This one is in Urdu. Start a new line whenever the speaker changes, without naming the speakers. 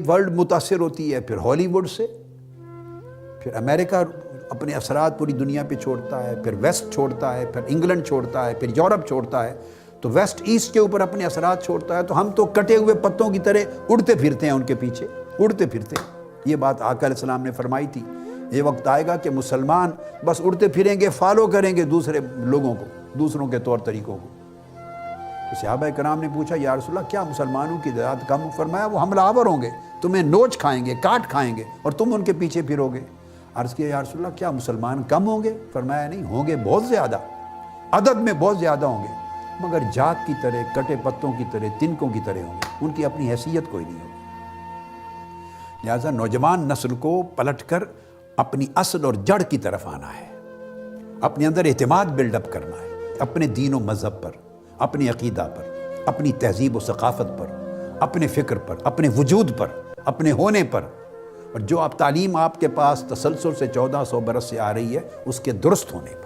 عرب ورلڈ متاثر ہوتی ہے، پھر ہالی ووڈ سے، پھر امریکہ اپنے اثرات پوری دنیا پہ چھوڑتا ہے، پھر ویسٹ چھوڑتا ہے، پھر انگلینڈ چھوڑتا ہے، پھر یورپ چھوڑتا ہے، تو ویسٹ ایسٹ کے اوپر اپنے اثرات چھوڑتا ہے، تو ہم تو کٹے ہوئے پتوں کی طرح اڑتے پھرتے ہیں ان کے پیچھے، اڑتے پھرتے ہیں۔ یہ بات آقا علیہ السلام نے فرمائی تھی، یہ وقت آئے گا کہ مسلمان بس اڑتے پھریں گے، فالو کریں گے دوسرے لوگوں کو، دوسروں کے طور طریقوں کو۔ تو صحابہ کرام نے پوچھا یا رسول اللہ کیا مسلمانوں کی تعداد کم؟ فرمایا وہ حملہ آور ہوں گے، تمہیں نوچ کھائیں گے، کاٹ کھائیں گے، اور تم ان کے پیچھے پھرو گے۔ عرض کیا یا رسول اللہ کیا مسلمان کم ہوں گے؟ فرمایا نہیں، ہوں گے بہت زیادہ، عدد میں بہت زیادہ ہوں گے، مگر جات کی طرح، کٹے پتوں کی طرح، تنکوں کی طرح ہوں گے، ان کی اپنی حیثیت کوئی نہیں ہوگی۔ لہٰذا نوجوان نسل کو پلٹ کر اپنی اصل اور جڑ کی طرف آنا ہے، اپنے اندر اعتماد بلڈ اپ کرنا ہے، اپنے دین و مذہب پر، اپنے عقیدہ پر، اپنی تہذیب و ثقافت پر، اپنے فکر پر، اپنے وجود پر، اپنے ہونے پر، اور جو تعلیم آپ کے پاس تسلسل سے 1400 برس سے آ رہی ہے اس کے درست ہونے پر۔